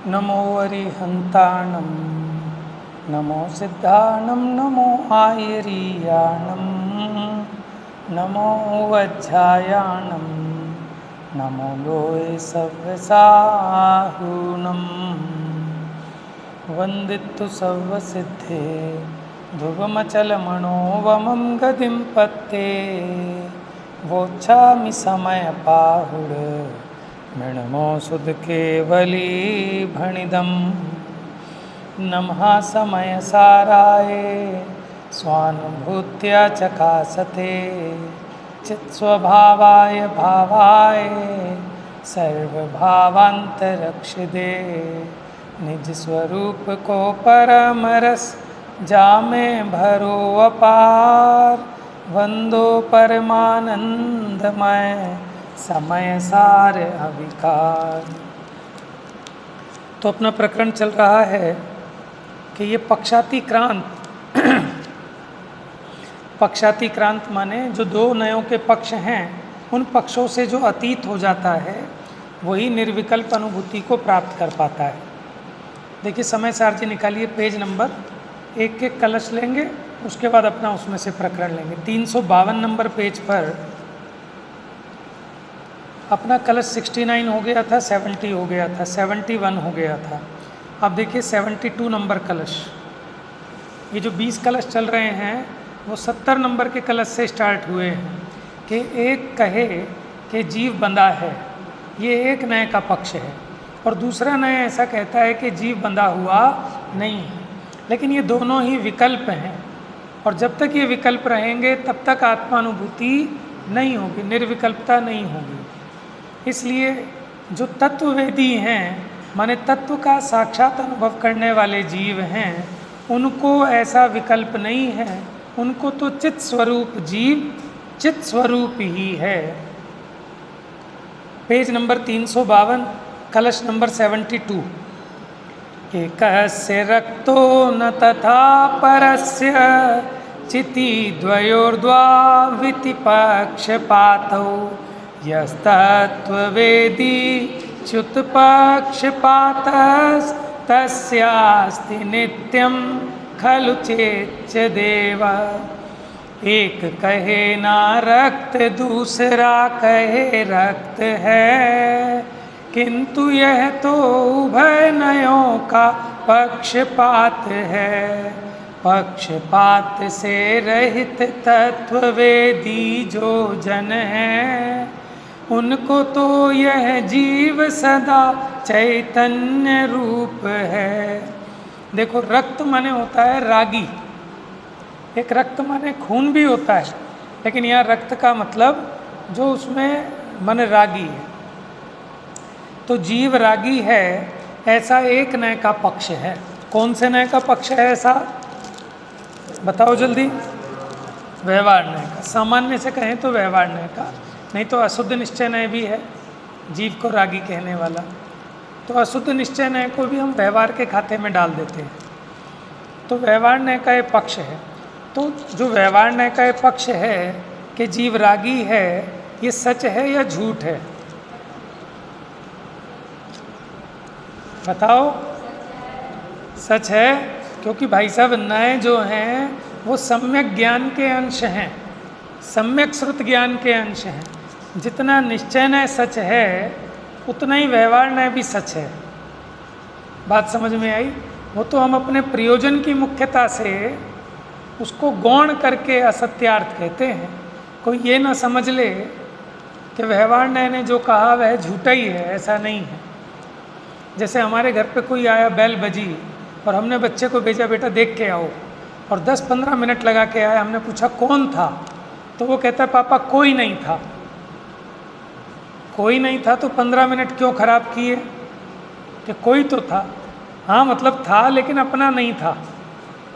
नमो अरिहन्ताणं नमो सिद्धाणं नमो आयरीयाणं नमो वज्झायाणं नमो लोये सव्यसाहूणं वन्दितु सर्वसिद्धे ध्रुवमचलमणोवमं गतिं पत्ते वोच्छामि समयपाहुड मृणमो सुदकेवली भणिदं नमः समयसाराय स्वानुभूत्या चकासते चित्स्वभावाय भावाय सर्वभावान्तरक्षिदे निज स्वरूप को परमरस जामे भरो अपार वंदो परमानंदमय समय सार अविकार। तो अपना प्रकरण चल रहा है कि ये पक्षातिक्रांत पक्षातिक्रांत माने जो दो नयों के पक्ष हैं उन पक्षों से जो अतीत हो जाता है वही निर्विकल्प अनुभूति को प्राप्त कर पाता है। देखिए समय सार जी निकालिए, पेज नंबर एक एक कलश लेंगे, उसके बाद अपना उसमें से प्रकरण लेंगे। 352 नंबर पेज पर अपना कलश 69 हो गया था, 70 हो गया था, 71 हो गया था। अब देखिए 72 नंबर कलश। ये जो 20 कलश चल रहे हैं वो 70 नंबर के कलश से स्टार्ट हुए हैं कि एक कहे कि जीव बंधा है, ये एक नए का पक्ष है, और दूसरा नए ऐसा कहता है कि जीव बंधा हुआ नहीं है। लेकिन ये दोनों ही विकल्प हैं, और जब तक ये विकल्प रहेंगे तब तक आत्मानुभूति नहीं होगी, निर्विकल्पता नहीं होगी। इसलिए जो तत्ववेदी हैं माने तत्व का साक्षात अनुभव करने वाले जीव हैं, उनको ऐसा विकल्प नहीं है, उनको तो चित स्वरूप जीव चित स्वरूप ही है। पेज नंबर 352 कलश नंबर 72। एकस्य रक्तो न तथा परस्य चिति द्वयोर्द्वाविति पक्षपातौ यस्तत्त्ववेदी च्युतपक्षपातस्तस्यास्ति नित्यं खलु चेच्च देव। एक कहे ना रक्त दूसरा कहे रक्त है, किंतु यह तो उभय नयों का पक्षपात है। पक्षपात से रहित तत्ववेदी जो जन है, उनको तो यह जीव सदा चैतन्य रूप है। देखो रक्त माने होता है रागी, एक रक्त माने खून भी होता है, लेकिन यहाँ रक्त का मतलब जो उसमें मन रागी है। तो जीव रागी है, ऐसा एक नय का पक्ष है। कौन से नय का पक्ष है ऐसा बताओ जल्दी? व्यवहार नय का। सामान्य से कहें तो व्यवहार नय का, नहीं तो अशुद्ध निश्चय नय भी है जीव को रागी कहने वाला। तो अशुद्ध निश्चय नय को भी हम व्यवहार के खाते में डाल देते हैं। तो व्यवहार नय का एक पक्ष है। तो जो व्यवहार नय का एक पक्ष है कि जीव रागी है, ये सच है या झूठ है बताओ? सच है, क्योंकि भाई साहब नए जो हैं वो सम्यक ज्ञान के अंश हैं, सम्यक श्रुत ज्ञान के अंश हैं। जितना निश्चय नय सच है उतना ही व्यवहार नय भी सच है। बात समझ में आई? वो तो हम अपने प्रयोजन की मुख्यता से उसको गौण करके असत्यार्थ कहते हैं। कोई ये ना समझ ले कि व्यवहार नय ने जो कहा वह झूठा ही है, ऐसा नहीं है। जैसे हमारे घर पे कोई आया, बेल बजी और हमने बच्चे को भेजा बेटा देख के आओ, और 10-15 मिनट लगा के आया। हमने पूछा कौन था, तो वो कहता है पापा कोई नहीं था। कोई नहीं था तो 15 मिनट क्यों खराब किए? कि कोई तो था। हाँ मतलब था, लेकिन अपना नहीं था,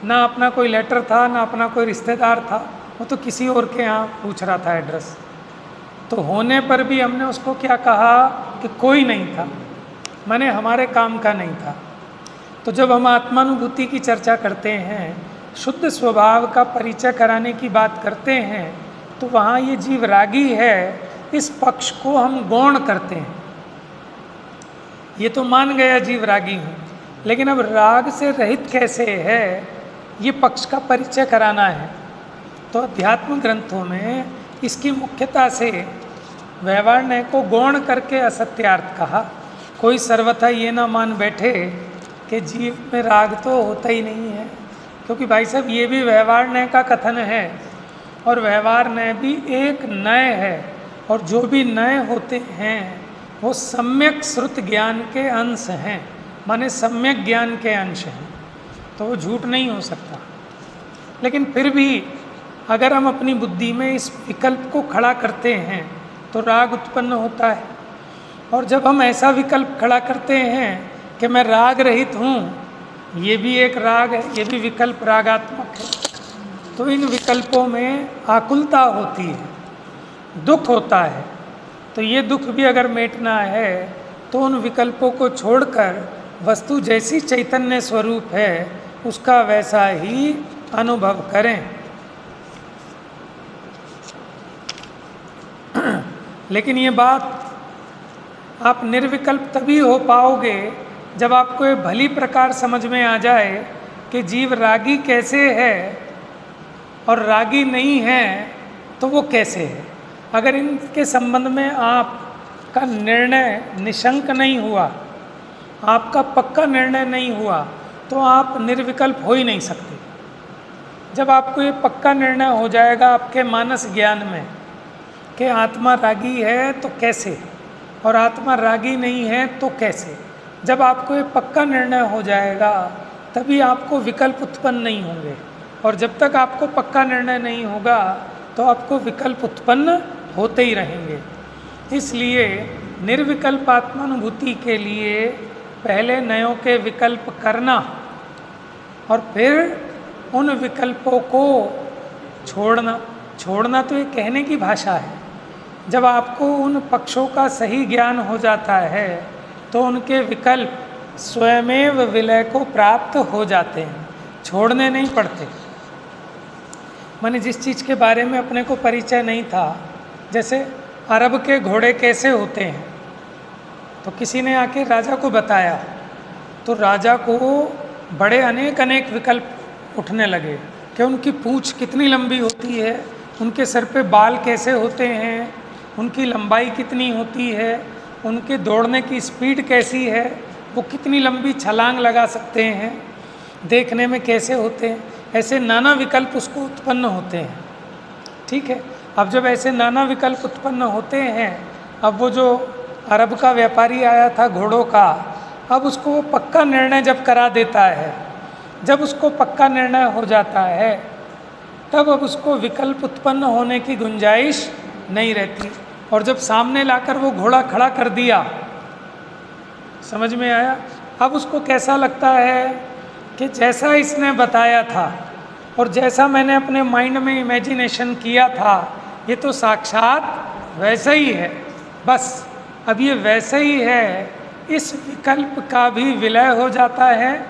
ना अपना कोई लेटर था, ना अपना कोई रिश्तेदार था, वो तो किसी और के यहाँ पूछ रहा था एड्रेस। तो होने पर भी हमने उसको क्या कहा कि कोई नहीं था, माने हमारे काम का नहीं था। तो जब हम आत्मानुभूति की चर्चा करते हैं, शुद्ध स्वभाव का परिचय कराने की बात करते हैं, तो वहाँ ये जीव रागी है, इस पक्ष को हम गौण करते हैं। ये तो मान गया जीव रागी हूँ, लेकिन अब राग से रहित कैसे है, ये पक्ष का परिचय कराना है। तो अध्यात्म ग्रंथों में इसकी मुख्यता से व्यवहार को गौण करके असत्यार्थ कहा। कोई सर्वथा ये ना मान बैठे कि जीव में राग तो होता ही नहीं है, क्योंकि भाई साहब ये भी व्यवहार का कथन है, और व्यवहार भी एक नय है, और जो भी नय होते हैं वो सम्यक श्रुत ज्ञान के अंश हैं, माने सम्यक ज्ञान के अंश हैं, तो वो झूठ नहीं हो सकता। लेकिन फिर भी अगर हम अपनी बुद्धि में इस विकल्प को खड़ा करते हैं तो राग उत्पन्न होता है। और जब हम ऐसा विकल्प खड़ा करते हैं कि मैं राग रहित हूँ, ये भी एक राग है, ये भी विकल्प रागात्मक है, तो इन विकल्पों में आकुलता होती है, दुख होता है। तो ये दुख भी अगर मिटना है तो उन विकल्पों को छोड़कर वस्तु जैसी चैतन्य स्वरूप है उसका वैसा ही अनुभव करें। लेकिन ये बात आप निर्विकल्प तभी हो पाओगे जब आपको ये भली प्रकार समझ में आ जाए कि जीव रागी कैसे है और रागी नहीं है तो वो कैसे है। अगर इनके संबंध में आपका निर्णय निशंक नहीं हुआ, आपका पक्का निर्णय नहीं हुआ, तो आप निर्विकल्प हो ही नहीं सकते। जब आपको ये पक्का निर्णय हो जाएगा आपके मानस ज्ञान में कि आत्मा रागी है तो कैसे, और आत्मा रागी नहीं है तो कैसे, जब आपको ये पक्का निर्णय हो जाएगा तभी आपको विकल्प उत्पन्न नहीं होंगे। और जब तक आपको पक्का निर्णय नहीं होगा तो आपको विकल्प उत्पन्न होते ही रहेंगे। इसलिए निर्विकल्प आत्मानुभूति के लिए पहले नयों के विकल्प करना और फिर उन विकल्पों को छोड़ना तो ये कहने की भाषा है। जब आपको उन पक्षों का सही ज्ञान हो जाता है तो उनके विकल्प स्वयमेव विलय को प्राप्त हो जाते हैं, छोड़ने नहीं पड़ते। मैंने जिस चीज़ के बारे में अपने को परिचय नहीं था, जैसे अरब के घोड़े कैसे होते हैं, तो किसी ने आके राजा को बताया, तो राजा को बड़े अनेक विकल्प उठने लगे कि उनकी पूँछ कितनी लंबी होती है, उनके सर पे बाल कैसे होते हैं, उनकी लंबाई कितनी होती है, उनके दौड़ने की स्पीड कैसी है, वो कितनी लंबी छलांग लगा सकते हैं, देखने में कैसे होते हैं। ऐसे नाना विकल्प उसको उत्पन्न होते हैं। ठीक है, अब जब ऐसे नाना विकल्प उत्पन्न होते हैं, अब वो जो अरब का व्यापारी आया था घोड़ों का, अब उसको वो पक्का निर्णय जब करा देता है, जब उसको पक्का निर्णय हो जाता है तब अब उसको विकल्प उत्पन्न होने की गुंजाइश नहीं रहती। और जब सामने लाकर वो घोड़ा खड़ा कर दिया, समझ में आया, अब उसको कैसा लगता है कि जैसा इसने बताया था और जैसा मैंने अपने माइंड में इमेजिनेशन किया था, ये तो साक्षात वैसा ही है। बस अब ये वैसे ही है, इस विकल्प का भी विलय हो जाता है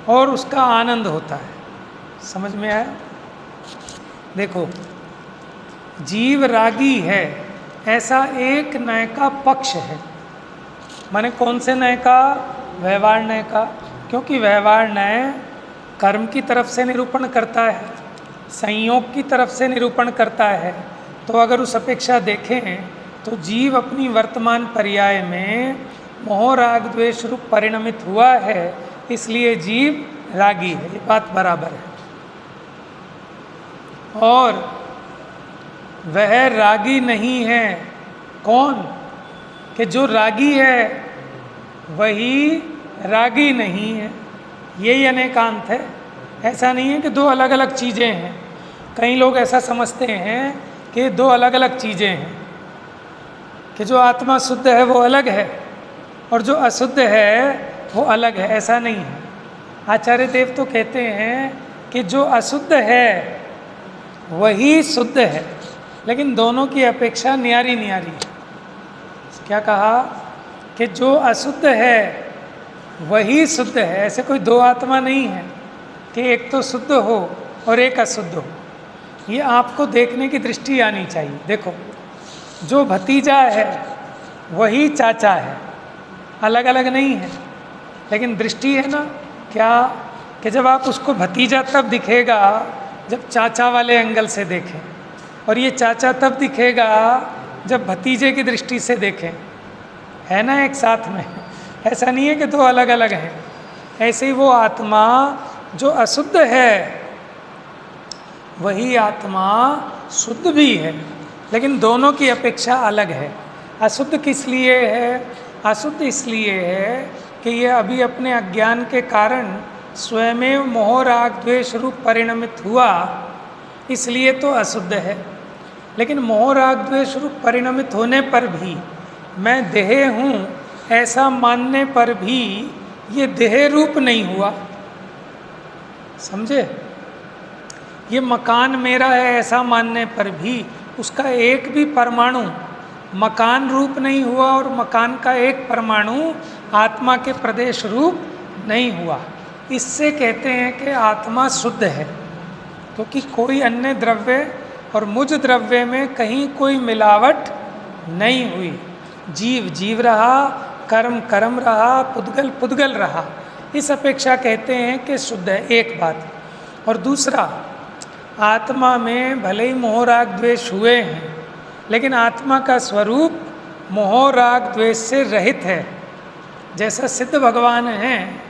और उसका आनंद होता है। समझ में आया? देखो, जीव रागी है ऐसा एक नय का पक्ष है। माने कौन से नय का? व्यवहार नय का, क्योंकि व्यवहार नय कर्म की तरफ से निरूपण करता है, संयोग की तरफ से निरूपण करता है। तो अगर उस अपेक्षा देखें तो जीव अपनी वर्तमान पर्याय में मोह राग द्वेष रूप परिणमित हुआ है, इसलिए जीव रागी है। ये बात बराबर है। और वह रागी नहीं है कौन? कि जो रागी है वही रागी नहीं है। यही अनेकांत है। ऐसा नहीं है कि दो अलग अलग चीज़ें हैं। कई लोग ऐसा समझते हैं कि दो अलग अलग चीज़ें हैं, कि जो आत्मा शुद्ध है वो अलग है और जो अशुद्ध है वो अलग है। ऐसा नहीं है। आचार्य देव तो कहते हैं कि जो अशुद्ध है वही शुद्ध है, लेकिन दोनों की अपेक्षा न्यारी न्यारी है। क्या कहा? कि जो अशुद्ध है वही शुद्ध है। ऐसे कोई दो आत्मा नहीं है कि एक तो शुद्ध हो और एक अशुद्ध हो। ये आपको देखने की दृष्टि आनी चाहिए। देखो, जो भतीजा है वही चाचा है अलग अलग नहीं है, लेकिन दृष्टि है ना क्या, कि जब आप उसको भतीजा तब दिखेगा जब चाचा वाले एंगल से देखें, और ये चाचा तब दिखेगा जब भतीजे की दृष्टि से देखें, है ना एक साथ में। ऐसा नहीं है कि दो अलग अलग हैं। ऐसे ही वो आत्मा जो अशुद्ध है वही आत्मा शुद्ध भी है, लेकिन दोनों की अपेक्षा अलग है। अशुद्ध किस लिए है? अशुद्ध इसलिए है कि ये अभी अपने अज्ञान के कारण स्वयं मोह राग द्वेष रूप परिणमित हुआ, इसलिए तो अशुद्ध है। लेकिन मोह राग द्वेष रूप परिणमित होने पर भी, मैं देह हूँ ऐसा मानने पर भी ये देह रूप नहीं हुआ, समझे? ये मकान मेरा है ऐसा मानने पर भी उसका एक भी परमाणु मकान रूप नहीं हुआ, और मकान का एक परमाणु आत्मा के प्रदेश रूप नहीं हुआ। इससे कहते हैं कि आत्मा शुद्ध है, क्योंकि कोई अन्य द्रव्य और मुझ द्रव्य में कहीं कोई मिलावट नहीं हुई। जीव जीव रहा, कर्म कर्म रहा, पुद्गल पुद्गल रहा। इस अपेक्षा कहते हैं कि शुद्ध है, एक बात। और दूसरा, आत्मा में भले ही मोह राग द्वेष हुए हैं, लेकिन आत्मा का स्वरूप मोह राग द्वेष से रहित है। जैसा सिद्ध भगवान हैं,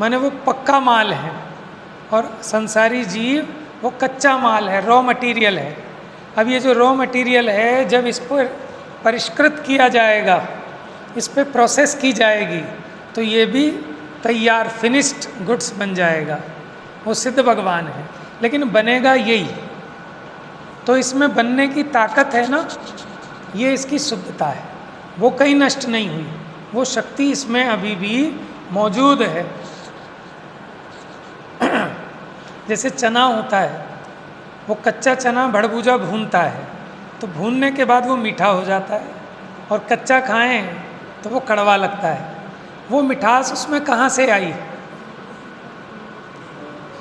माने वो पक्का माल है, और संसारी जीव वो कच्चा माल है, रॉ मटेरियल है। अब ये जो रॉ मटेरियल है, जब इस पर परिष्कृत किया जाएगा, इस पर प्रोसेस की जाएगी, तो ये भी तैयार फिनिश्ड गुड्स बन जाएगा। वो सिद्ध भगवान है, लेकिन बनेगा यही। तो इसमें बनने की ताकत है ना, ये इसकी शुद्धता है, वो कहीं नष्ट नहीं हुई, वो शक्ति इसमें अभी भी मौजूद है। जैसे चना होता है, वो कच्चा चना भड़भूजा भूनता है, तो भूनने के बाद वो मीठा हो जाता है, और कच्चा खाएं तो वो कड़वा लगता है। वो मिठास उसमें कहाँ से आई?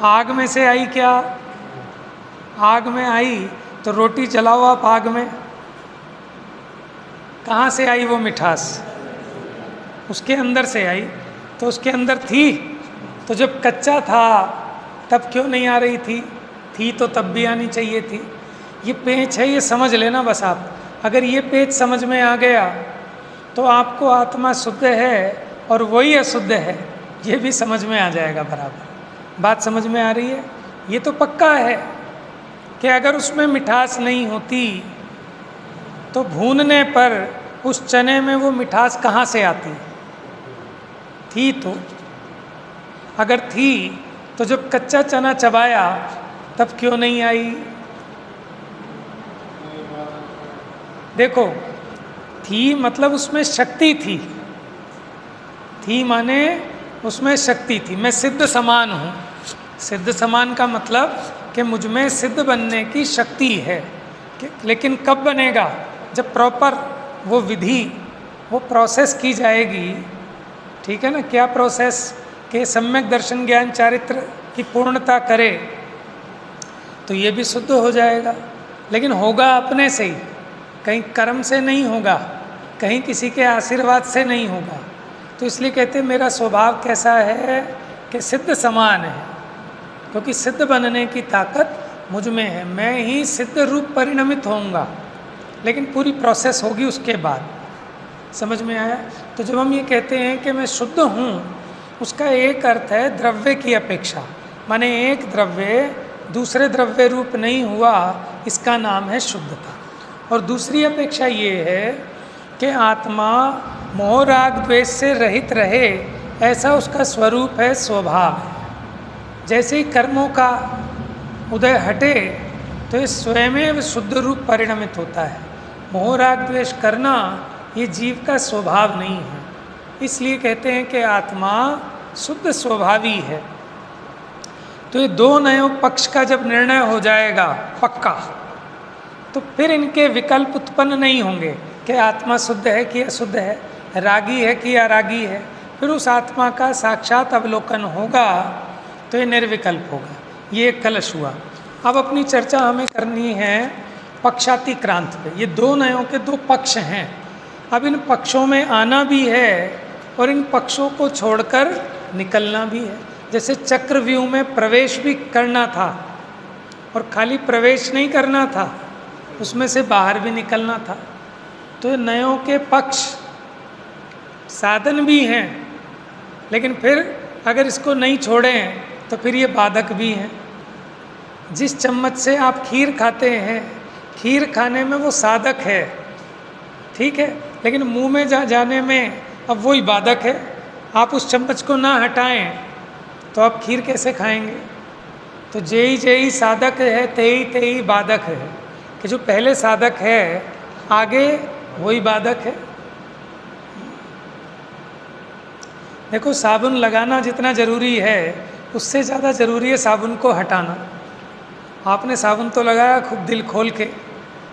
आग में से आई क्या? आग में आई तो रोटी जलाओ आप आग में, कहाँ से आई वो मिठास? उसके अंदर से आई। तो उसके अंदर थी, तो जब कच्चा था तब क्यों नहीं आ रही थी? थी तो तब भी आनी चाहिए थी। ये पेच है, ये समझ लेना बस आप। अगर ये पेच समझ में आ गया तो आपको आत्मा शुद्ध है और वही अशुद्ध है, ये भी समझ में आ जाएगा बराबर। बात समझ में आ रही है? ये तो पक्का है कि अगर उसमें मिठास नहीं होती तो भूनने पर उस चने में वो मिठास कहाँ से आती? थी तो। अगर थी तो जब कच्चा चना चबाया तब क्यों नहीं आई? देखो, थी मतलब उसमें शक्ति थी। थी माने उसमें शक्ति थी। मैं सिद्ध समान हूँ। सिद्ध समान का मतलब कि मुझ में सिद्ध बनने की शक्ति है। लेकिन कब बनेगा? जब प्रॉपर वो विधि, वो प्रोसेस की जाएगी। ठीक है ना? क्या प्रोसेस? के सम्यक दर्शन ज्ञान चारित्र की पूर्णता करे तो ये भी शुद्ध हो जाएगा। लेकिन होगा अपने से ही, कहीं कर्म से नहीं होगा, कहीं किसी के आशीर्वाद से नहीं होगा। तो इसलिए कहते हैं मेरा स्वभाव कैसा है कि सिद्ध समान है, क्योंकि सिद्ध बनने की ताकत मुझ में है। मैं ही सिद्ध रूप परिणमित होऊंगा, लेकिन पूरी प्रोसेस होगी उसके बाद। समझ में आया? तो जब हम ये कहते हैं कि मैं शुद्ध हूँ, उसका एक अर्थ है द्रव्य की अपेक्षा, माने एक द्रव्य दूसरे द्रव्य रूप नहीं हुआ, इसका नाम है शुद्धता। और दूसरी अपेक्षा ये है कि आत्मा मोह राग द्वेष से रहित रहे, ऐसा उसका स्वरूप है, स्वभाव है। जैसे ही कर्मों का उदय हटे तो ये स्वयं शुद्ध रूप परिणमित होता है। मोह राग द्वेष करना ये जीव का स्वभाव नहीं है। इसलिए कहते हैं कि आत्मा शुद्ध स्वभावी है। तो ये दो नए पक्ष का जब निर्णय हो जाएगा पक्का, तो फिर इनके विकल्प उत्पन्न नहीं होंगे कि आत्मा शुद्ध है कि अशुद्ध है, रागी है कि अरागी है। फिर उस आत्मा का साक्षात अवलोकन होगा तो ये निर्विकल्प होगा। ये एक कलश हुआ। अब अपनी चर्चा हमें करनी है पक्षातिक्रांत पे। ये दो नयों के दो पक्ष हैं। अब इन पक्षों में आना भी है और इन पक्षों को छोड़कर निकलना भी है। जैसे चक्रव्यूह में प्रवेश भी करना था और खाली प्रवेश नहीं करना था, उसमें से बाहर भी निकलना था। तो नयों के पक्ष साधन भी हैं, लेकिन फिर अगर इसको नहीं छोड़ें तो फिर ये बाधक भी हैं। जिस चम्मच से आप खीर खाते हैं, खीर खाने में वो साधक है, ठीक है, लेकिन मुंह में जाने में अब वही बाधक है। आप उस चम्मच को ना हटाएं तो आप खीर कैसे खाएंगे? तो जेई जेई साधक है तेई तेई बाधक है, कि जो पहले साधक है आगे वही बाधक है। देखो, साबुन लगाना जितना ज़रूरी है उससे ज़्यादा ज़रूरी है साबुन को हटाना। आपने साबुन तो लगाया खूब दिल खोल के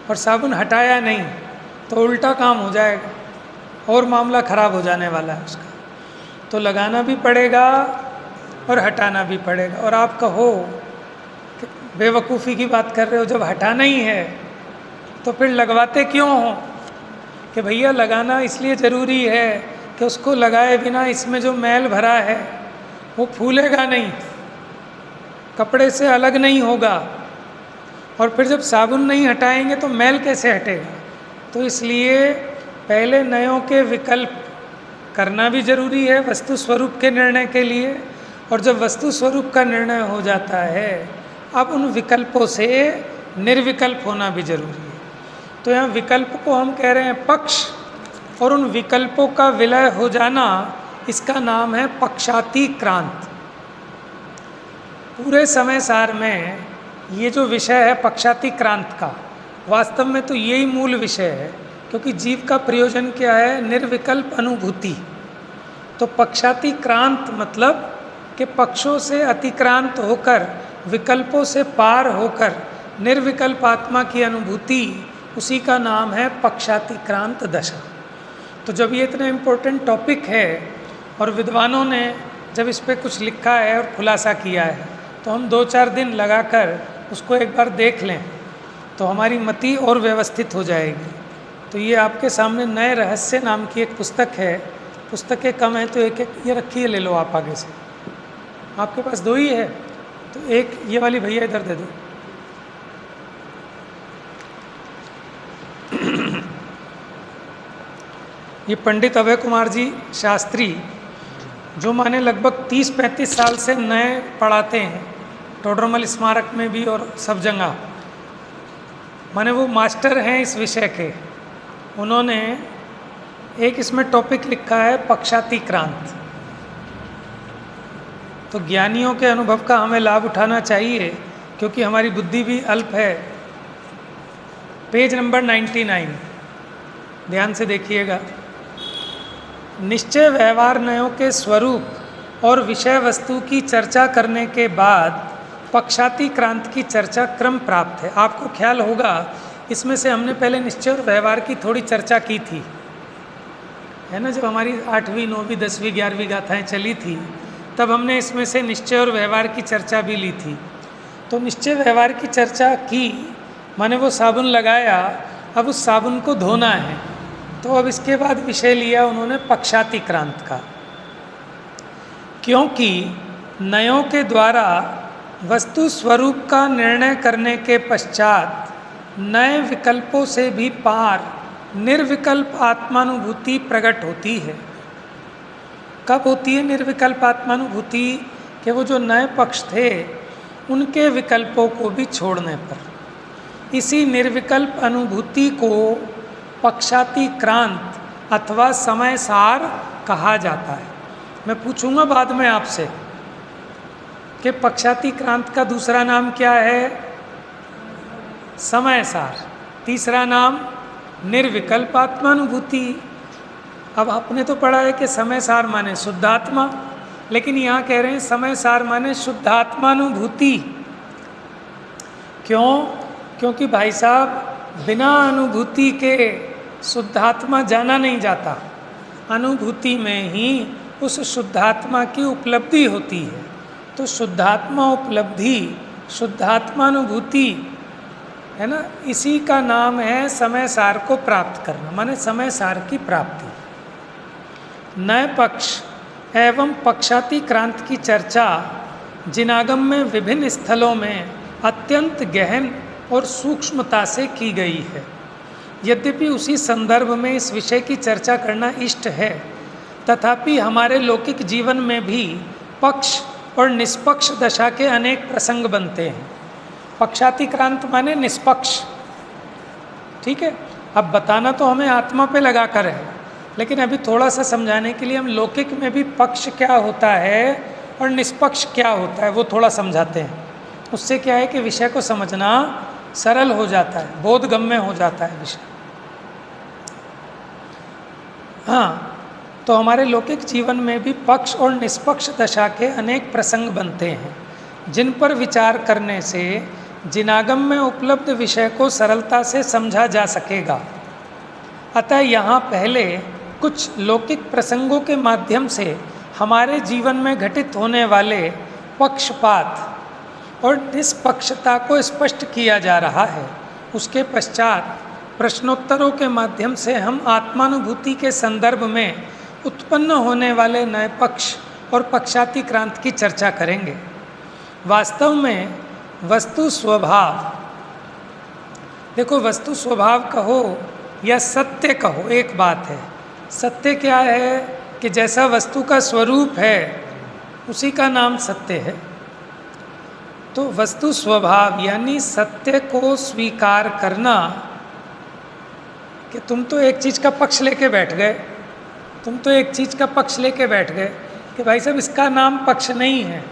और साबुन हटाया नहीं तो उल्टा काम हो जाएगा और मामला ख़राब हो जाने वाला है उसका। तो लगाना भी पड़ेगा और हटाना भी पड़ेगा। और आप कहो कि बेवकूफ़ी की बात कर रहे हो, जब हटाना ही है तो फिर लगवाते क्यों हो? कि भैया लगाना इसलिए ज़रूरी है कि उसको लगाए बिना इसमें जो मैल भरा है वो फूलेगा नहीं, कपड़े से अलग नहीं होगा, और फिर जब साबुन नहीं हटाएंगे तो मैल कैसे हटेगा? तो इसलिए पहले नयों के विकल्प करना भी ज़रूरी है वस्तु स्वरूप के निर्णय के लिए, और जब वस्तु स्वरूप का निर्णय हो जाता है अब उन विकल्पों से निर्विकल्प होना भी जरूरी है। तो यहाँ विकल्प को हम कह रहे हैं पक्ष, और उन विकल्पों का विलय हो जाना, इसका नाम है पक्षातिक्रांत। पूरे समय सार में ये जो विषय है पक्षातिक्रांत का, वास्तव में तो यही मूल विषय है, क्योंकि जीव का प्रयोजन क्या है? निर्विकल्प अनुभूति। तो पक्षातिक्रांत मतलब कि पक्षों से अतिक्रांत होकर, विकल्पों से पार होकर निर्विकल्प आत्मा की अनुभूति, उसी का नाम है पक्षातिक्रांत दशा। तो जब ये इतना इम्पोर्टेंट टॉपिक है और विद्वानों ने जब इस पर कुछ लिखा है और खुलासा किया है, तो हम 2-4 दिन लगाकर उसको एक बार देख लें तो हमारी मति और व्यवस्थित हो जाएगी। तो ये आपके सामने नए रहस्य नाम की एक पुस्तक है। पुस्तकें कम हैं तो एक एक ये रखिए, ले लो आप आगे से। आपके पास 2 ही है तो एक ये वाली भैया इधर दे दो। ये पंडित अभय कुमार जी शास्त्री, जो माने लगभग 30-35 साल से नए पढ़ाते हैं, टोडरमल स्मारक में भी और सब जगह, माने वो मास्टर हैं इस विषय के। उन्होंने एक इसमें टॉपिक लिखा है पक्षातिक्रांत। तो ज्ञानियों के अनुभव का हमें लाभ उठाना चाहिए, क्योंकि हमारी बुद्धि भी अल्प है। पेज नंबर 99 ध्यान से देखिएगा। निश्चय व्यवहार नयों के स्वरूप और विषय वस्तु की चर्चा करने के बाद पक्षातिक्रांत की चर्चा क्रम प्राप्त है। आपको ख्याल होगा इसमें से हमने पहले निश्चय और व्यवहार की थोड़ी चर्चा की थी, है ना? जब हमारी 8वीं 9वीं 10वीं 11वीं गाथाएँ चली थी तब हमने इसमें से निश्चय और व्यवहार की चर्चा भी ली थी। तो निश्चय व्यवहार की चर्चा की, माने वो साबुन लगाया, अब उस साबुन को धोना है, तो अब इसके बाद विषय लिया उन्होंने पक्षातिक्रांत का। क्योंकि नयों के द्वारा वस्तु स्वरूप का निर्णय करने के पश्चात नए विकल्पों से भी पार निर्विकल्प आत्मानुभूति प्रकट होती है। कब होती है निर्विकल्प आत्मानुभूति? कि वो जो नए पक्ष थे उनके विकल्पों को भी छोड़ने पर। इसी निर्विकल्प अनुभूति को पक्षातिक्रांत अथवा समय सार कहा जाता है। मैं पूछूंगा बाद में आपसे कि पक्षातिक्रांत का दूसरा नाम क्या है? समय सार। तीसरा नाम निर्विकल्प आत्मानुभूति। अब आपने तो पढ़ा है कि समय सार माने शुद्धात्मा, लेकिन यहाँ कह रहे हैं समय सार माने शुद्धात्मानुभूति। क्यों? क्योंकि भाई साहब बिना अनुभूति के शुद्धात्मा जाना नहीं जाता। अनुभूति में ही उस शुद्धात्मा की उपलब्धि होती है। तो शुद्धात्मा उपलब्धि, शुद्धात्मानुभूति, है ना, इसी का नाम है समय सार को प्राप्त करना, माने समय सार की प्राप्ति। नए पक्ष एवं पक्षातिक्रांत की चर्चा जिनागम में विभिन्न स्थलों में अत्यंत गहन और सूक्ष्मता से की गई है। यद्यपि उसी संदर्भ में इस विषय की चर्चा करना इष्ट है, तथापि हमारे लौकिक जीवन में भी पक्ष और निष्पक्ष दशा के अनेक प्रसंग बनते हैं। पक्षातिक्रांत माने निष्पक्ष, ठीक है। अब बताना तो हमें आत्मा पे लगा कर है, लेकिन अभी थोड़ा सा समझाने के लिए हम लौकिक में भी पक्ष क्या होता है और निष्पक्ष क्या होता है वो थोड़ा समझाते हैं। उससे क्या है कि विषय को समझना सरल हो जाता है, बोधगम्य हो जाता है विषय। हाँ, तो हमारे लौकिक जीवन में भी पक्ष और निष्पक्ष दशा के अनेक प्रसंग बनते हैं, जिन पर विचार करने से जिनागम में उपलब्ध विषय को सरलता से समझा जा सकेगा। अतः यहाँ पहले कुछ लौकिक प्रसंगों के माध्यम से हमारे जीवन में घटित होने वाले पक्षपात और निष्पक्षता को स्पष्ट किया जा रहा है। उसके पश्चात प्रश्नोत्तरों के माध्यम से हम आत्मानुभूति के संदर्भ में उत्पन्न होने वाले नए पक्ष और पक्षातिक्रांत की चर्चा करेंगे। वास्तव में वस्तु स्वभाव, देखो वस्तु स्वभाव कहो या सत्य कहो एक बात है। सत्य क्या है कि जैसा वस्तु का स्वरूप है उसी का नाम सत्य है। तो वस्तु स्वभाव यानी सत्य को स्वीकार करना कि तुम तो एक चीज़ का पक्ष लेके बैठ गए, तुम तो एक चीज़ का पक्ष लेके बैठ गए कि भाई साहब इसका नाम पक्ष नहीं है।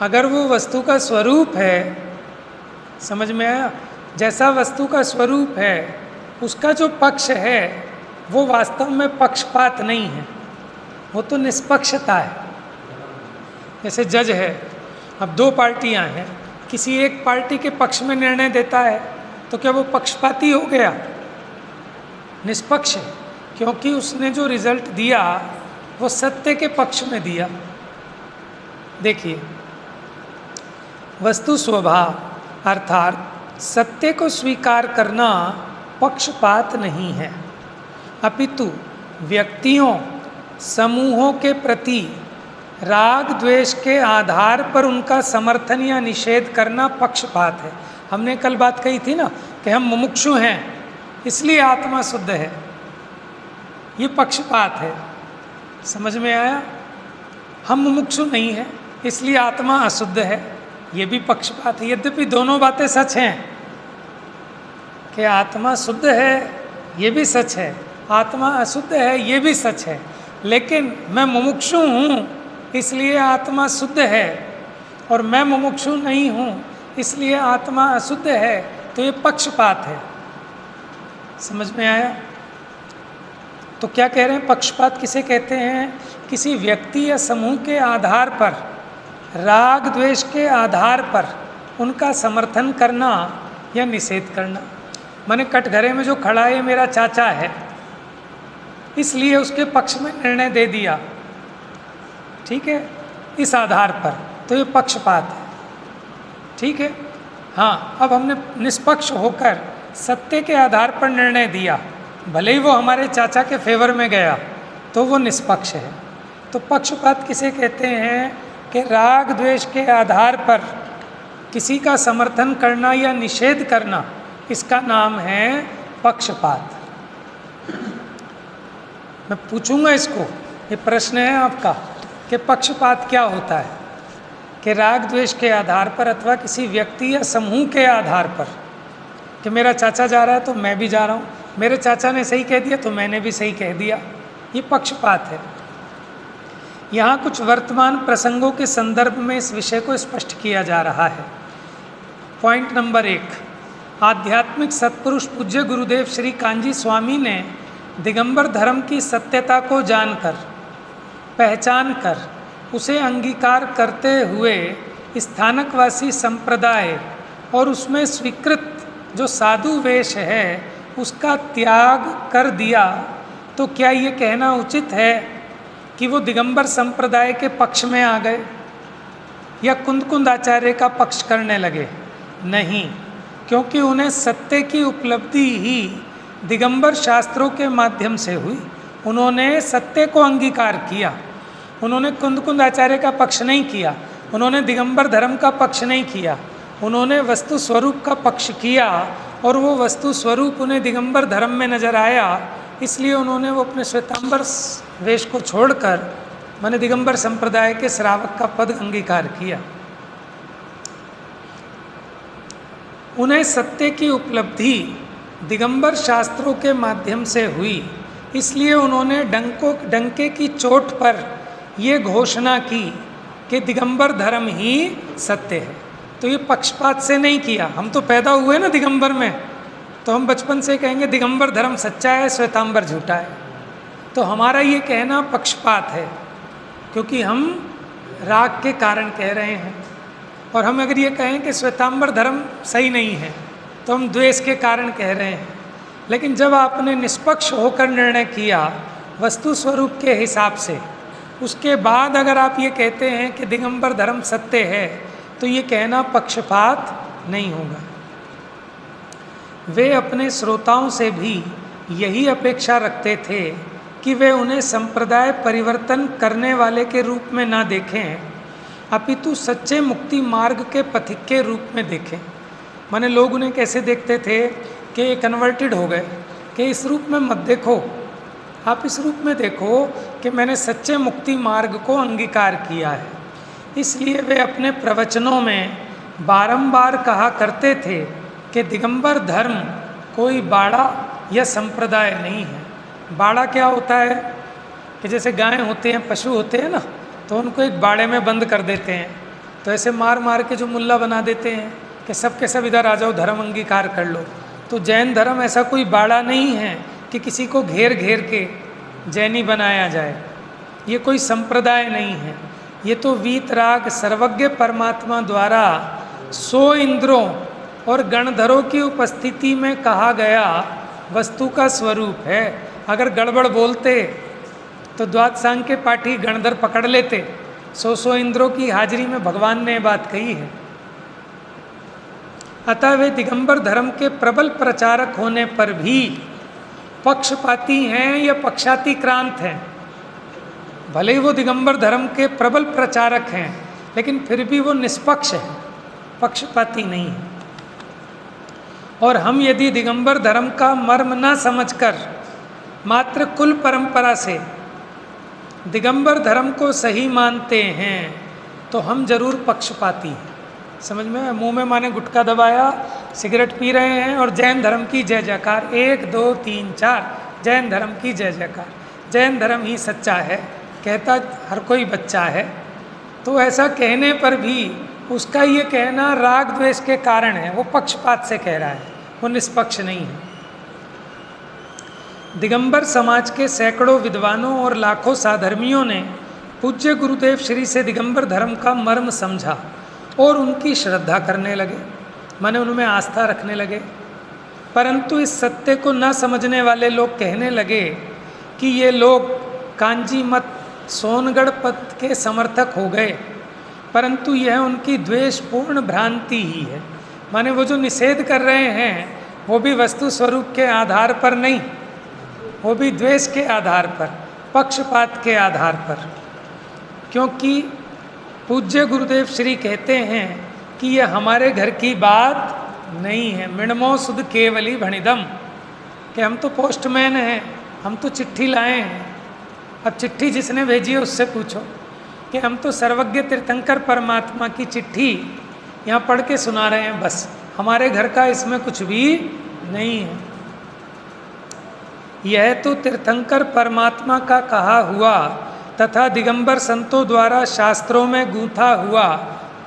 अगर वो वस्तु का स्वरूप है, समझ में आया, जैसा वस्तु का स्वरूप है उसका जो पक्ष है वो वास्तव में पक्षपात नहीं है, वो तो निष्पक्षता है। जैसे जज है, अब दो पार्टियां हैं, किसी एक पार्टी के पक्ष में निर्णय देता है तो क्या वो पक्षपाती हो गया? निष्पक्ष है, क्योंकि उसने जो रिजल्ट दिया वो सत्य के पक्ष में दिया। देखिए, वस्तु स्वभाव अर्थात सत्य को स्वीकार करना पक्षपात नहीं है, अपितु व्यक्तियों समूहों के प्रति राग द्वेष के आधार पर उनका समर्थन या निषेध करना पक्षपात है। हमने कल बात कही थी ना कि हम मुमुक्षु हैं इसलिए आत्मा शुद्ध है, ये पक्षपात है। समझ में आया? हम मुमुक्षु नहीं हैं इसलिए आत्मा अशुद्ध है, ये भी पक्षपात है। यद्यपि दोनों बातें सच हैं कि आत्मा शुद्ध है, ये भी सच है, आत्मा अशुद्ध है, ये भी सच है, लेकिन मैं मुमुक्षु हूँ इसलिए आत्मा शुद्ध है और मैं मुमुक्षु नहीं हूँ इसलिए आत्मा अशुद्ध है, तो ये पक्षपात है। समझ में आया? तो क्या कह रहे हैं? पक्षपात किसे कहते हैं? किसी व्यक्ति या समूह के आधार पर, राग द्वेष के आधार पर उनका समर्थन करना या निषेध करना। माने कटघरे में जो खड़ा है मेरा चाचा है इसलिए उसके पक्ष में निर्णय दे दिया, ठीक है, इस आधार पर, तो ये पक्षपात है, ठीक है। हाँ, अब हमने निष्पक्ष होकर सत्य के आधार पर निर्णय दिया, भले ही वो हमारे चाचा के फेवर में गया, तो वो निष्पक्ष है। तो पक्षपात किसे कहते हैं कि राग द्वेष के आधार पर किसी का समर्थन करना या निषेध करना, इसका नाम है पक्षपात। मैं पूछूंगा इसको, ये प्रश्न है आपका कि पक्षपात क्या होता है? कि राग द्वेष के आधार पर अथवा किसी व्यक्ति या समूह के आधार पर कि मेरा चाचा जा रहा है तो मैं भी जा रहा हूँ, मेरे चाचा ने सही कह दिया तो मैंने भी सही कह दिया, ये पक्षपात है। यहाँ कुछ वर्तमान प्रसंगों के संदर्भ में इस विषय को स्पष्ट किया जा रहा है। पॉइंट नंबर 1, आध्यात्मिक सत्पुरुष पूज्य गुरुदेव श्री कांजी स्वामी ने दिगंबर धर्म की सत्यता को जानकर, पहचान कर, उसे अंगीकार करते हुए स्थानकवासी संप्रदाय और उसमें स्वीकृत जो साधु वेश है उसका त्याग कर दिया। तो क्या ये कहना उचित है कि वो दिगंबर संप्रदाय के पक्ष में आ गए या कुंद आचार्य का पक्ष करने लगे? नहीं, क्योंकि उन्हें सत्य की उपलब्धि ही दिगंबर शास्त्रों के माध्यम से हुई, उन्होंने सत्य को अंगीकार किया, उन्होंने कुंद आचार्य का पक्ष नहीं किया, उन्होंने दिगंबर धर्म का पक्ष नहीं किया, उन्होंने वस्तु स्वरूप का पक्ष किया और वो वस्तु स्वरूप उन्हें दिगंबर धर्म में नजर आया, इसलिए उन्होंने वो अपने श्वेतांबर वेश को छोड़कर मैंने दिगंबर संप्रदाय के श्रावक का पद अंगीकार किया। उन्हें सत्य की उपलब्धि दिगंबर शास्त्रों के माध्यम से हुई, इसलिए उन्होंने डंके की चोट पर ये घोषणा की कि दिगंबर धर्म ही सत्य है। तो ये पक्षपात से नहीं किया, हम तो पैदा हुए ना दिगंबर में, तो हम बचपन से कहेंगे दिगंबर धर्म सच्चा है, श्वेतांबर झूठा है। तो हमारा ये कहना पक्षपात है, क्योंकि हम राग के कारण कह रहे हैं, और हम अगर ये कहें कि श्वेतांबर धर्म सही नहीं है तो हम द्वेष के कारण कह रहे हैं। लेकिन जब आपने निष्पक्ष होकर निर्णय किया वस्तु स्वरूप के हिसाब से, उसके बाद अगर आप ये कहते हैं कि दिगंबर धर्म सत्य है, तो ये कहना पक्षपात नहीं होगा। वे अपने श्रोताओं से भी यही अपेक्षा रखते थे कि वे उन्हें संप्रदाय परिवर्तन करने वाले के रूप में ना देखें, अपितु सच्चे मुक्ति मार्ग के पथिक के रूप में देखें। माने लोग उन्हें कैसे देखते थे कि ये कन्वर्टेड हो गए, कि इस रूप में मत देखो, आप इस रूप में देखो कि मैंने सच्चे मुक्ति मार्ग को अंगीकार किया है। इसलिए वे अपने प्रवचनों में बारंबार कहा करते थे कि दिगंबर धर्म कोई बाड़ा या संप्रदाय नहीं है। बाड़ा क्या होता है कि जैसे गाय होते हैं, पशु होते हैं ना, तो उनको एक बाड़े में बंद कर देते हैं, तो ऐसे मार मार के जो मुल्ला बना देते हैं कि सब के सब इधर आ जाओ, धर्म अंगीकार कर लो। तो जैन धर्म ऐसा कोई बाड़ा नहीं है कि किसी को घेर घेर के जैनी बनाया जाए, ये कोई संप्रदाय नहीं है। ये तो वीतराग सर्वज्ञ परमात्मा द्वारा 100 इंद्रों और गणधरों की उपस्थिति में कहा गया वस्तु का स्वरूप है। अगर गड़बड़ बोलते तो द्वादशांग के पाठी गणधर पकड़ लेते। 100 इंद्रों की हाजिरी में भगवान ने बात कही है। अतः वे दिगंबर धर्म के प्रबल प्रचारक होने पर भी पक्षपाती हैं या पक्षातिक्रांत हैं। भले ही वो दिगंबर धर्म के प्रबल प्रचारक हैं, लेकिन फिर भी वो निष्पक्ष है, पक्षपाती नहीं है। और हम यदि दिगंबर धर्म का मर्म न समझकर मात्र कुल परंपरा से दिगंबर धर्म को सही मानते हैं तो हम जरूर पक्षपाती हैं। समझ में? मुंह में माने गुटखा दबाया, सिगरेट पी रहे हैं और जैन धर्म की जय जयकार, 1 2 3 4 जैन धर्म की जय जयकार, जैन धर्म ही सच्चा है, कहता हर कोई बच्चा है। तो ऐसा कहने पर भी उसका ये कहना राग द्वेष के कारण है, वो पक्षपात से कह रहा है, वो निष्पक्ष नहीं है। दिगंबर समाज के सैकड़ों विद्वानों और लाखों साधर्मियों ने पूज्य गुरुदेव श्री से दिगंबर धर्म का मर्म समझा और उनकी श्रद्धा करने लगे, माने उनमें आस्था रखने लगे। परंतु इस सत्य को न समझने वाले लोग कहने लगे कि ये लोग कांजी मत सोनगढ़ पद के समर्थक हो गए, परंतु यह उनकी द्वेषपूर्ण भ्रांति ही है। माने वो जो निषेध कर रहे हैं वो भी वस्तु स्वरूप के आधार पर नहीं, वो भी द्वेष के आधार पर, पक्षपात के आधार पर। क्योंकि पूज्य गुरुदेव श्री कहते हैं कि यह हमारे घर की बात नहीं है। मिणमो सुध केवली भणिदम, कि हम तो पोस्टमैन हैं, हम तो चिट्ठी लाए हैं। अब चिट्ठी जिसने भेजी है उससे पूछो कि हम तो सर्वज्ञ तीर्थंकर परमात्मा की चिट्ठी यहाँ पढ़ के सुना रहे हैं, बस हमारे घर का इसमें कुछ भी नहीं है। यह तो तीर्थंकर परमात्मा का कहा हुआ तथा दिगंबर संतों द्वारा शास्त्रों में गूंथा हुआ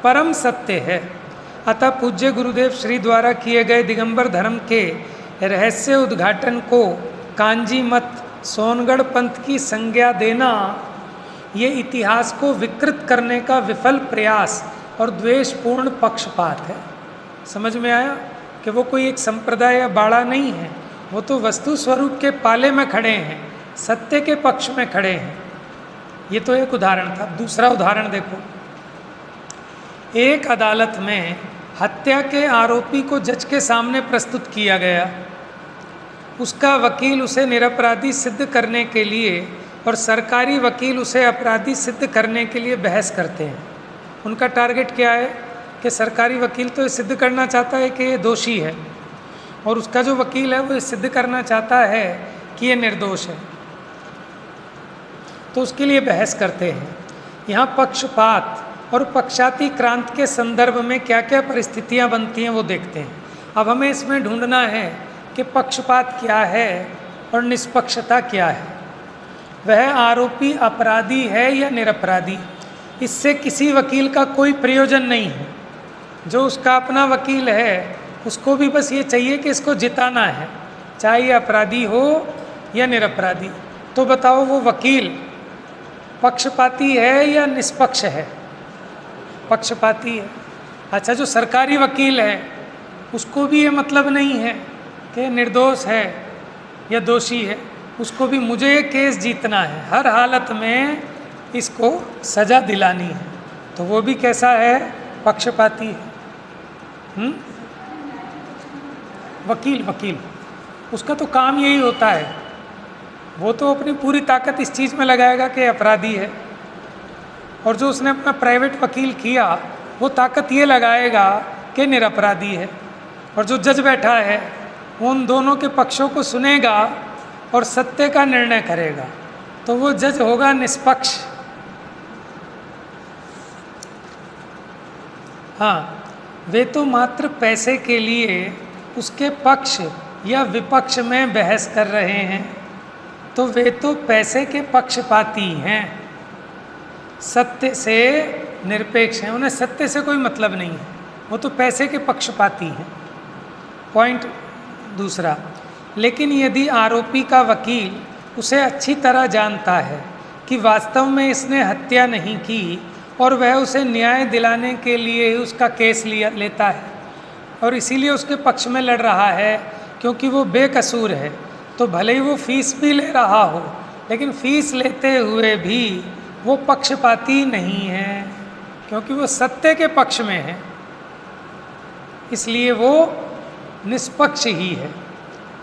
परम सत्य है। अतः पूज्य गुरुदेव श्री द्वारा किए गए दिगंबर धर्म के रहस्य उद्घाटन को कांजी मत सोनगढ़ पंथ की संज्ञा देना ये इतिहास को विकृत करने का विफल प्रयास और द्वेषपूर्ण पक्षपात है। समझ में आया कि वो कोई एक संप्रदाय या बाड़ा नहीं है, वो तो वस्तु स्वरूप के पाले में खड़े हैं, सत्य के पक्ष में खड़े हैं। ये तो एक उदाहरण था। दूसरा उदाहरण देखो, एक अदालत में हत्या के आरोपी को जज के सामने प्रस्तुत किया गया उसका वकील उसे निरपराधी सिद्ध करने के लिए और सरकारी वकील उसे अपराधी सिद्ध करने के लिए बहस करते हैं। उनका टारगेट क्या है कि सरकारी वकील तो ये सिद्ध करना चाहता है कि ये दोषी है, और उसका जो वकील है वो ये सिद्ध करना चाहता है कि ये निर्दोष है, तो उसके लिए बहस करते हैं। यहाँ पक्षपात और पक्षाती क्रांति के संदर्भ में क्या क्या परिस्थितियाँ बनती हैं वो देखते हैं। अब हमें इसमें ढूंढना है कि पक्षपात क्या है और निष्पक्षता क्या है। वह आरोपी अपराधी है या निरपराधी, इससे किसी वकील का कोई प्रयोजन नहीं है। जो उसका अपना वकील है उसको भी बस ये चाहिए कि इसको जिताना है, चाहे ये अपराधी हो या निरपराधी। तो बताओ वो वकील पक्षपाती है या निष्पक्ष है? पक्षपाती है। अच्छा, जो सरकारी वकील है उसको भी ये मतलब नहीं है कि निर्दोष है या दोषी है, उसको भी मुझे ये केस जीतना है, हर हालत में इसको सज़ा दिलानी है, तो वो भी कैसा है? पक्षपाती है। वकील उसका तो काम यही होता है, वो तो अपनी पूरी ताकत इस चीज़ में लगाएगा कि अपराधी है, और जो उसने अपना प्राइवेट वकील किया वो ताकत ये लगाएगा कि निरपराधी है। और जो जज बैठा है वो उन दोनों के पक्षों को सुनेगा और सत्य का निर्णय करेगा, तो वो जज होगा निष्पक्ष। हाँ, वे तो मात्र पैसे के लिए उसके पक्ष या विपक्ष में बहस कर रहे हैं, तो वे तो पैसे के पक्षपाती हैं, सत्य से निरपेक्ष हैं, उन्हें सत्य से कोई मतलब नहीं है, वो तो पैसे के पक्षपाती हैं। पॉइंट दूसरा, लेकिन यदि आरोपी का वकील उसे अच्छी तरह जानता है कि वास्तव में इसने हत्या नहीं की और वह उसे न्याय दिलाने के लिए उसका केस लेता है और इसीलिए उसके पक्ष में लड़ रहा है क्योंकि वो बेकसूर है, तो भले ही वो फीस भी ले रहा हो, लेकिन फीस लेते हुए भी वो पक्षपाती नहीं है, क्योंकि वो सत्य के पक्ष में है, इसलिए वो निष्पक्ष ही है।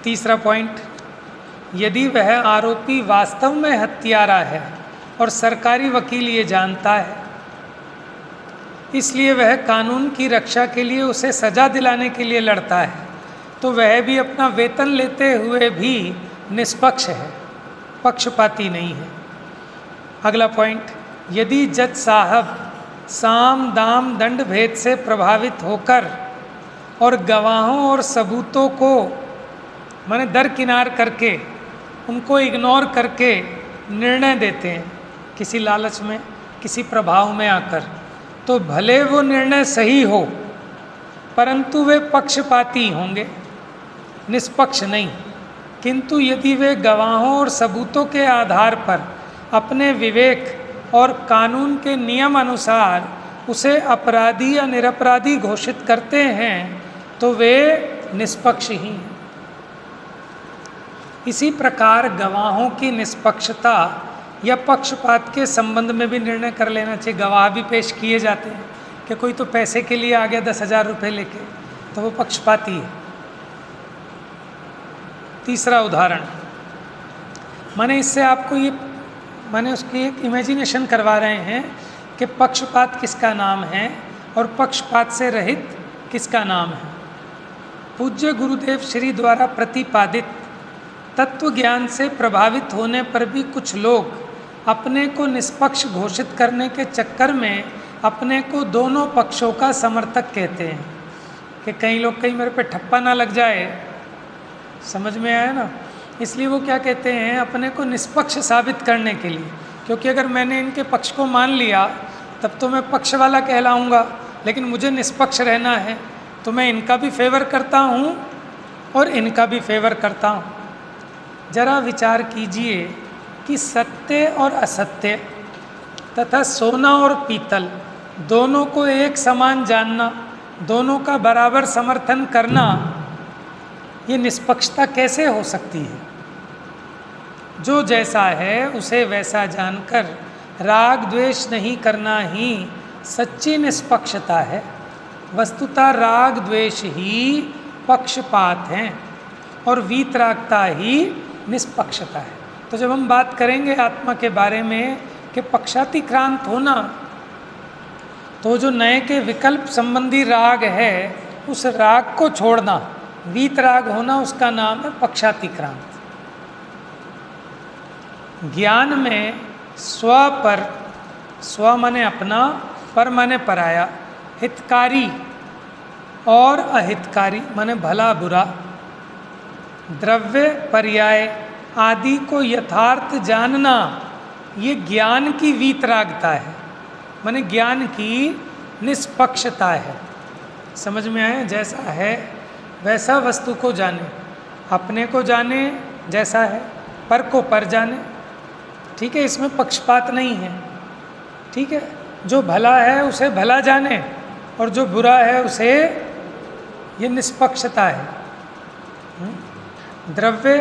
तीसरा पॉइंट, यदि वह आरोपी वास्तव में हत्यारा है और सरकारी वकील ये जानता है, इसलिए वह कानून की रक्षा के लिए उसे सज़ा दिलाने के लिए लड़ता है, तो वह भी अपना वेतन लेते हुए भी निष्पक्ष है, पक्षपाती नहीं है। अगला पॉइंट, यदि जज साहब साम दाम दंड भेद से प्रभावित होकर और गवाहों और सबूतों को माने दरकिनार करके, उनको इग्नोर करके निर्णय देते हैं किसी लालच में, किसी प्रभाव में आकर, तो भले वो निर्णय सही हो परंतु वे पक्षपाती होंगे, निष्पक्ष नहीं। किंतु यदि वे गवाहों और सबूतों के आधार पर अपने विवेक और कानून के नियम अनुसार उसे अपराधी या निरपराधी घोषित करते हैं, तो वे निष्पक्ष ही हैं। इसी प्रकार गवाहों की निष्पक्षता या पक्षपात के संबंध में भी निर्णय कर लेना चाहिए। गवाह भी पेश किए जाते हैं कि कोई तो पैसे के लिए आ गया 10,000 रुपये लेके, तो वो पक्षपाती है। तीसरा उदाहरण, मैंने इससे आपको ये उसकी एक इमेजिनेशन करवा रहे हैं कि पक्षपात किसका नाम है और पक्षपात से रहित किसका नाम है। पूज्य गुरुदेव श्री द्वारा प्रतिपादित तत्व ज्ञान से प्रभावित होने पर भी कुछ लोग अपने को निष्पक्ष घोषित करने के चक्कर में अपने को दोनों पक्षों का समर्थक कहते हैं कि कई लोग कहीं मेरे पे ठप्पा ना लग जाए, समझ में आया ना। इसलिए वो क्या कहते हैं, अपने को निष्पक्ष साबित करने के लिए, क्योंकि अगर मैंने इनके पक्ष को मान लिया तब तो मैं पक्ष वाला कहलाऊँगा, लेकिन मुझे निष्पक्ष रहना है तो मैं इनका भी फेवर करता हूँ और इनका भी फेवर करता हूँ। जरा विचार कीजिए कि सत्य और असत्य तथा सोना और पीतल दोनों को एक समान जानना, दोनों का बराबर समर्थन करना, ये निष्पक्षता कैसे हो सकती है? जो जैसा है उसे वैसा जानकर राग द्वेष नहीं करना ही सच्ची निष्पक्षता है। वस्तुतः राग द्वेष ही पक्षपात हैं। और वीतरागता ही निष्पक्षता है। तो जब हम बात करेंगे आत्मा के बारे में कि पक्षातिक्रांत होना, तो जो नए के विकल्प संबंधी राग है उस राग को छोड़ना, वीतराग होना, उसका नाम है पक्षातिक्रांत। ज्ञान में स्व पर, स्व माने अपना, पर माने पराया, हितकारी और अहितकारी माने भला बुरा, द्रव्य पर्याय आदि को यथार्थ जानना, ये ज्ञान की वीतरागता है, माने ज्ञान की निष्पक्षता है। समझ में आया? जैसा है वैसा वस्तु को जाने, अपने को जाने जैसा है, पर को पर जाने। ठीक है, इसमें पक्षपात नहीं है। ठीक है, जो भला है उसे भला जाने और जो बुरा है उसे, ये निष्पक्षता है। द्रव्य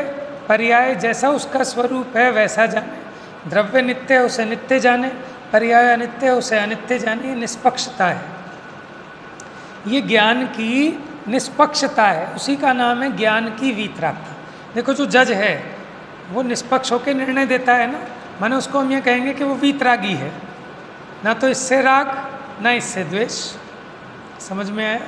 पर्याय जैसा उसका स्वरूप है वैसा जाने, द्रव्य नित्य है उसे नित्य जाने, पर्याय अनित्य है उसे अनित्य जाने, ये निष्पक्षता है। ये ज्ञान की निष्पक्षता है, उसी का नाम है ज्ञान की वीतरागता। देखो जो जज है वो निष्पक्ष होकर निर्णय देता है ना, माने उसको हम ये कहेंगे कि वो वीतरागी है, ना तो इससे राग ना इससे द्वेष। समझ में आया?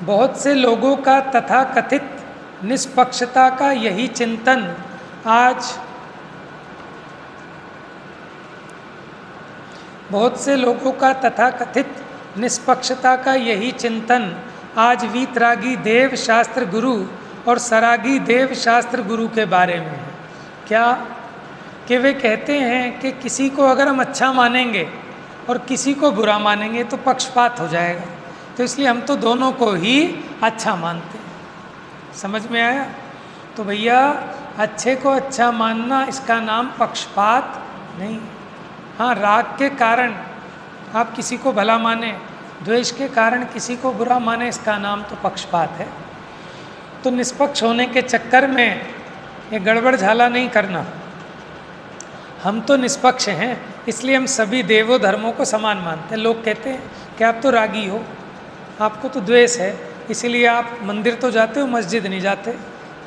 बहुत से लोगों का तथा कथित निष्पक्षता का यही चिंतन आज, बहुत से लोगों का तथा कथित निष्पक्षता का यही चिंतन आज वीतरागी देव शास्त्र गुरु और सरागी देव शास्त्र गुरु के बारे में है। क्या कि वे कहते हैं कि किसी को अगर हम अच्छा मानेंगे और किसी को बुरा मानेंगे तो पक्षपात हो जाएगा, तो इसलिए हम तो दोनों को ही अच्छा मानते हैं। समझ में आया? तो भैया अच्छे को अच्छा मानना, इसका नाम पक्षपात नहीं। हाँ, राग के कारण आप किसी को भला माने, द्वेष के कारण किसी को बुरा माने, इसका नाम तो पक्षपात है। तो निष्पक्ष होने के चक्कर में ये गड़बड़ झाला नहीं करना। हम तो निष्पक्ष हैं, इसलिए हम सभी देवों धर्मों को समान मानते हैं। लोग कहते हैं कि आप तो रागी हो, आपको तो द्वेष है, इसीलिए आप मंदिर तो जाते हो, मस्जिद नहीं जाते।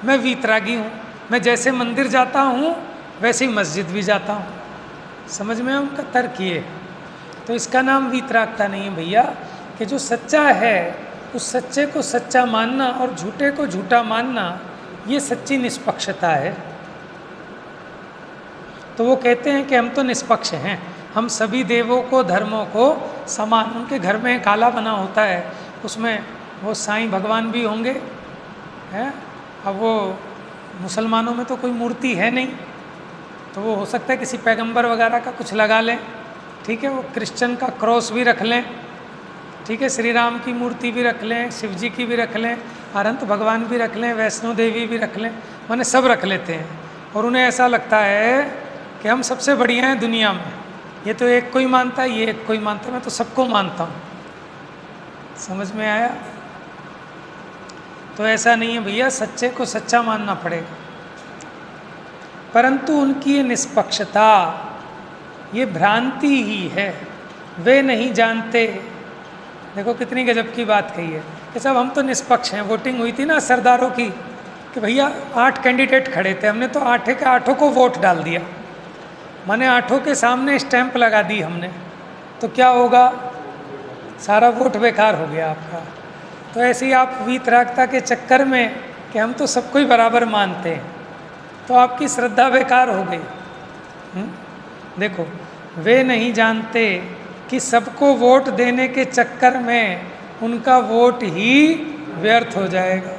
मैं वीतरागी हूँ, मैं जैसे मंदिर जाता हूँ वैसे ही मस्जिद भी जाता हूँ। समझ में उनका तर्क ये। तो इसका नाम वीतरागता नहीं है भैया, कि जो सच्चा है उस सच्चे को सच्चा मानना और झूठे को झूठा मानना, ये सच्ची निष्पक्षता है। तो वो कहते हैं कि हम तो निष्पक्ष हैं, हम सभी देवों को धर्मों को समान। उनके घर में काला बना होता है, उसमें वो साईं भगवान भी होंगे हैं। अब वो मुसलमानों में तो कोई मूर्ति है नहीं, तो वो हो सकता है किसी पैगंबर वगैरह का कुछ लगा लें। ठीक है, वो क्रिश्चियन का क्रॉस भी रख लें। ठीक है, श्री राम की मूर्ति भी रख लें, शिव जी की भी रख लें, अनंत भगवान भी रख लें, वैष्णो देवी भी रख लें, माने सब रख लेते हैं। और उन्हें ऐसा लगता है कि हम सबसे बढ़िया हैं दुनिया में। ये तो एक कोई मानता है, ये एक कोई मानता है, मैं तो सबको मानता हूँ। समझ में आया? तो ऐसा नहीं है भैया, सच्चे को सच्चा मानना पड़ेगा। परंतु उनकी ये निष्पक्षता, ये भ्रांति ही है। वे नहीं जानते। देखो कितनी गजब की बात कही है कि साहब हम तो निष्पक्ष हैं। वोटिंग हुई थी ना सरदारों की, कि भैया 8 कैंडिडेट खड़े थे, हमने तो 8 के 8 को वोट डाल दिया, माने 8 के सामने स्टैंप लगा दी हमने, तो क्या होगा? सारा वोट बेकार हो गया आपका। तो ऐसे ही आप वीतरागता के चक्कर में कि हम तो सबको ही बराबर मानते हैं, तो आपकी श्रद्धा बेकार हो गई। देखो, वे नहीं जानते कि सबको वोट देने के चक्कर में उनका वोट ही व्यर्थ हो जाएगा।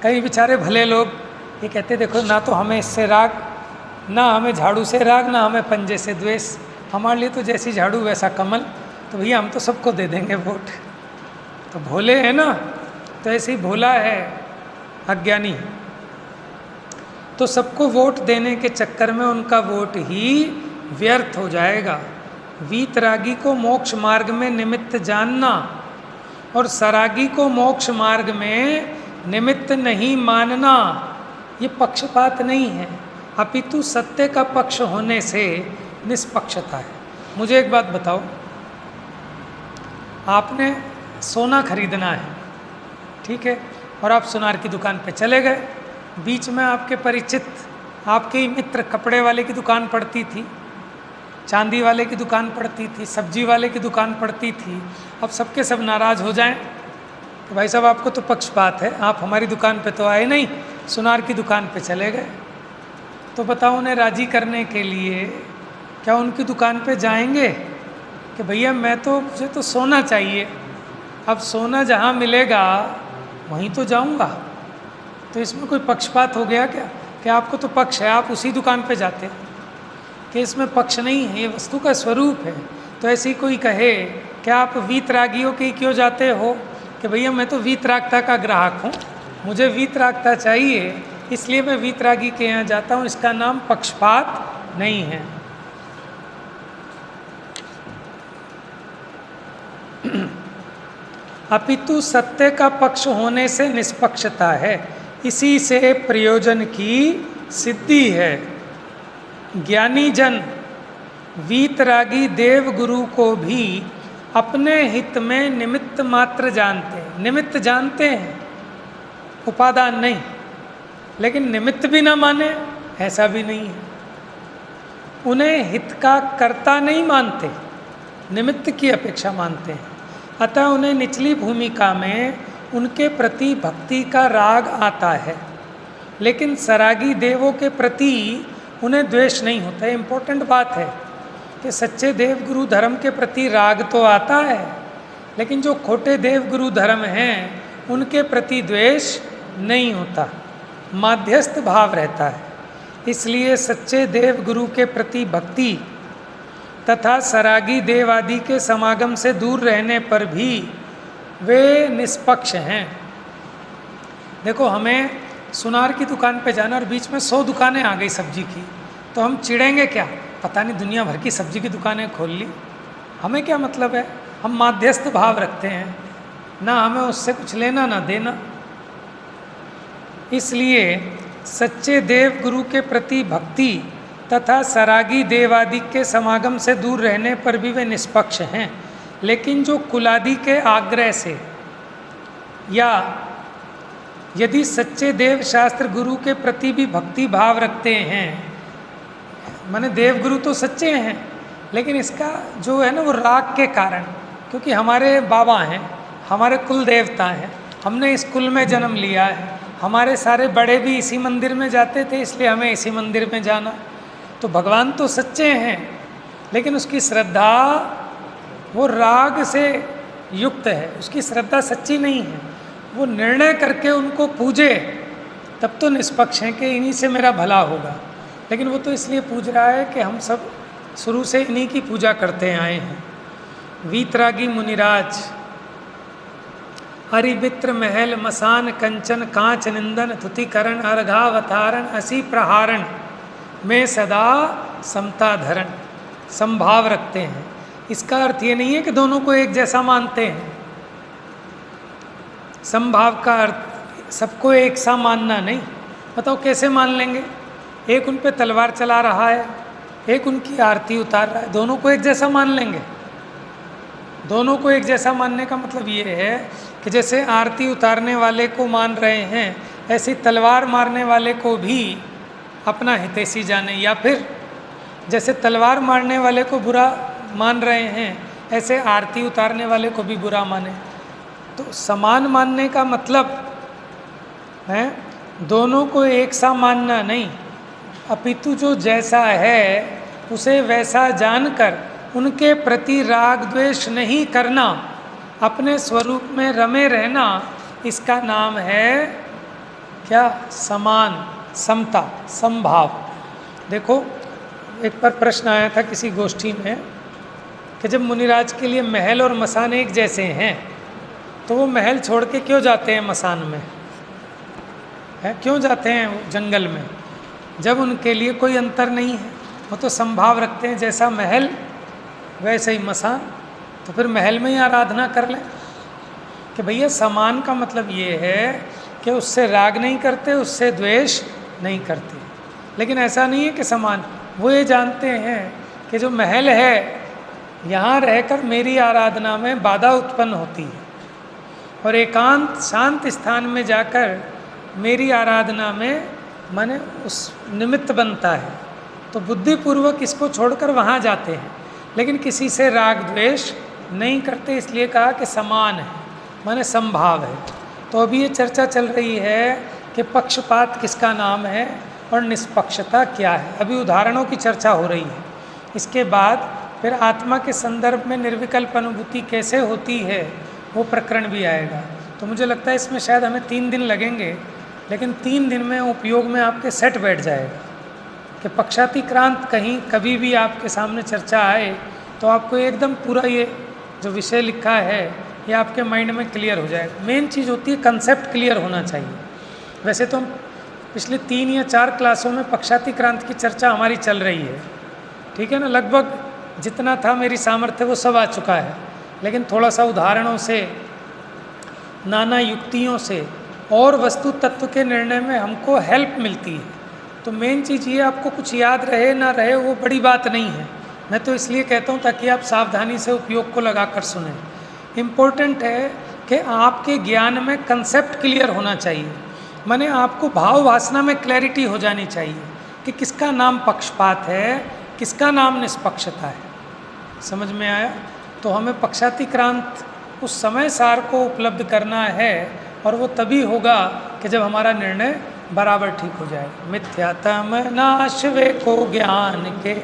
कई बेचारे भले लोग ये कहते, देखो ना तो हमें इससे राग, ना हमें झाड़ू से राग, ना हमें पंजे से द्वेष, हमारे लिए तो जैसी झाड़ू वैसा कमल, तो भैया हम तो सबको दे देंगे वोट। तो भोले हैं ना, तो ऐसे ही भोला है अज्ञानी। तो सबको वोट देने के चक्कर में उनका वोट ही व्यर्थ हो जाएगा। वीतरागी को मोक्ष मार्ग में निमित्त जानना और सरागी को मोक्ष मार्ग में निमित्त नहीं मानना, ये पक्षपात नहीं है, अपितु सत्य का पक्ष होने से निष्पक्षता है। मुझे एक बात बताओ, आपने सोना खरीदना है, ठीक है, और आप सुनार की दुकान पे चले गए। बीच में आपके परिचित, आपके ही मित्र कपड़े वाले की दुकान पड़ती थी, चांदी वाले की दुकान पड़ती थी, सब्जी वाले की दुकान पड़ती थी। अब सबके सब नाराज़ हो जाएं कि भाई साहब आपको तो पक्षपात है, आप हमारी दुकान पे तो आए नहीं, सुनार की दुकान पे चले गए। तो बताओ उन्हें राज़ी करने के लिए क्या उनकी दुकान पे जाएंगे कि भैया मुझे तो सोना चाहिए, अब सोना जहाँ मिलेगा वहीं तो जाऊँगा। तो इसमें कोई पक्षपात हो गया क्या कि आपको तो पक्ष है, आप उसी दुकान पे जाते हैं? कि इसमें पक्ष नहीं है, ये वस्तु का स्वरूप है। तो ऐसे ही कोई कहे कि आप वीतरागियों के क्यों जाते हो कि भैया मैं तो वीतरागता का ग्राहक हूँ, मुझे वीतरागता चाहिए, इसलिए मैं वीतरागी के यहाँ जाता हूँ। इसका नाम पक्षपात नहीं है। अपितु सत्य का पक्ष होने से निष्पक्षता है, इसी से प्रयोजन की सिद्धि है। ज्ञानी जन वीतरागी देव गुरु को भी अपने हित में निमित्त मात्र जानते हैं। निमित्त जानते हैं, उपादान नहीं। लेकिन निमित्त भी ना माने ऐसा भी नहीं है। उन्हें हित का कर्ता नहीं मानते, निमित्त की अपेक्षा मानते हैं। अतः उन्हें निचली भूमिका में उनके प्रति भक्ति का राग आता है, लेकिन सरागी देवों के प्रति उन्हें द्वेष नहीं होता। है इम्पोर्टेंट बात है कि सच्चे देव गुरु धर्म के प्रति राग तो आता है, लेकिन जो खोटे देव गुरु धर्म हैं उनके प्रति द्वेष नहीं होता, माध्यस्थ भाव रहता है। इसलिए सच्चे देव गुरु के प्रति भक्ति तथा सरागी देव आदि के समागम से दूर रहने पर भी वे निष्पक्ष हैं। देखो, हमें सुनार की दुकान पे जाना और बीच में 100 दुकानें आ गई सब्जी की, तो हम चिढ़ेंगे क्या? पता नहीं दुनिया भर की सब्जी की दुकानें खोल ली, हमें क्या मतलब है? हम माध्यस्थ भाव रखते हैं, ना हमें उससे कुछ लेना ना देना। इसलिए सच्चे देव गुरु के प्रति भक्ति तथा सरागी देवादि के समागम से दूर रहने पर भी वे निष्पक्ष हैं। लेकिन जो कुलादि के आग्रह से या यदि सच्चे देव शास्त्र गुरु के प्रति भी भक्ति भाव रखते हैं, माने देव गुरु तो सच्चे हैं, लेकिन इसका जो है ना वो राग के कारण, क्योंकि हमारे बाबा हैं, हमारे कुल देवता हैं, हमने इस कुल में जन्म लिया है, हमारे सारे बड़े भी इसी मंदिर में जाते थे, इसलिए हमें इसी मंदिर में जाना। तो भगवान तो सच्चे हैं, लेकिन उसकी श्रद्धा वो राग से युक्त है, उसकी श्रद्धा सच्ची नहीं है। वो निर्णय करके उनको पूजे तब तो निष्पक्ष हैं कि इन्हीं से मेरा भला होगा, लेकिन वो तो इसलिए पूज रहा है कि हम सब शुरू से इन्हीं की पूजा करते आए हैं। वीतरागी मुनिराज हरिवित्र महल मसान कंचन कांच निंदन तुतिकरण अर्घावतारण असी प्रहारण में सदा समता धरण संभाव रखते हैं। इसका अर्थ ये नहीं है कि दोनों को एक जैसा मानते हैं। संभाव का अर्थ सबको एक सा मानना नहीं। बताओ कैसे मान लेंगे? एक उन पे तलवार चला रहा है, एक उनकी आरती उतार रहा है, दोनों को एक जैसा मान लेंगे? दोनों को एक जैसा मानने का मतलब ये है कि जैसे आरती उतारने वाले को मान रहे हैं, ऐसी तलवार मारने वाले को भी अपना हितैषी जाने, या फिर जैसे तलवार मारने वाले को बुरा मान रहे हैं ऐसे आरती उतारने वाले को भी बुरा माने। तो समान मानने का मतलब है दोनों को एक सा मानना नहीं, अपितु जो जैसा है उसे वैसा जानकर उनके प्रति राग द्वेष नहीं करना, अपने स्वरूप में रमे रहना, इसका नाम है क्या? समान, समता, समभाव। देखो, एक बार प्रश्न आया था किसी गोष्ठी में कि जब मुनिराज के लिए महल और मसान एक जैसे हैं तो वो महल छोड़ के क्यों जाते हैं मसान में, है क्यों जाते हैं वो जंगल में, जब उनके लिए कोई अंतर नहीं है। वो तो संभाव रखते हैं, जैसा महल वैसे ही मसान, तो फिर महल में ही आराधना कर लें। कि भैया समान का मतलब ये है कि उससे राग नहीं करते, उससे द्वेष नहीं करते। लेकिन ऐसा नहीं है कि समान, वो ये जानते हैं कि जो महल है यहाँ रहकर मेरी आराधना में बाधा उत्पन्न होती है, और एकांत शांत स्थान में जाकर मेरी आराधना में माने उस निमित्त बनता है। तो बुद्धिपूर्वक इसको छोड़कर वहाँ जाते हैं, लेकिन किसी से राग द्वेष नहीं करते, इसलिए कहा कि समान है माने समभाव है। तो अभी ये चर्चा चल रही है कि पक्षपात किसका नाम है और निष्पक्षता क्या है। अभी उदाहरणों की चर्चा हो रही है। इसके बाद फिर आत्मा के संदर्भ में निर्विकल्प अनुभूति कैसे होती है वो प्रकरण भी आएगा। तो मुझे लगता है इसमें शायद हमें 3 दिन लगेंगे, लेकिन 3 दिन में उपयोग में आपके सेट बैठ जाएगा कि पक्षातिक्रांत कहीं कभी भी आपके सामने चर्चा आए तो आपको एकदम पूरा ये जो विषय लिखा है ये आपके माइंड में क्लियर हो जाएगा। मेन चीज़ होती है कंसेप्ट क्लियर होना चाहिए। वैसे तो पिछले 3 या 4 क्लासों में पक्षातिक्रांत की चर्चा हमारी चल रही है, ठीक है ना। लगभग जितना था मेरी सामर्थ्य वो सब आ चुका है, लेकिन थोड़ा सा उदाहरणों से, नाना युक्तियों से और वस्तु तत्व के निर्णय में हमको हेल्प मिलती है। तो मेन चीज़ ये आपको कुछ याद रहे ना रहे वो बड़ी बात नहीं है। मैं तो इसलिए कहता हूँ ताकि आप सावधानी से उपयोग को लगा कर सुने। इम्पोर्टेंट है कि आपके ज्ञान में कंसेप्ट क्लियर होना चाहिए, माने आपको भाव वासना में क्लैरिटी हो जानी चाहिए कि किसका नाम पक्षपात है, किसका नाम निष्पक्षता है। समझ में आया? तो हमें पक्षातिक्रांत उस समय सार को उपलब्ध करना है, और वो तभी होगा कि जब हमारा निर्णय बराबर ठीक हो जाए। मिथ्यात्म नाश वे को ज्ञान के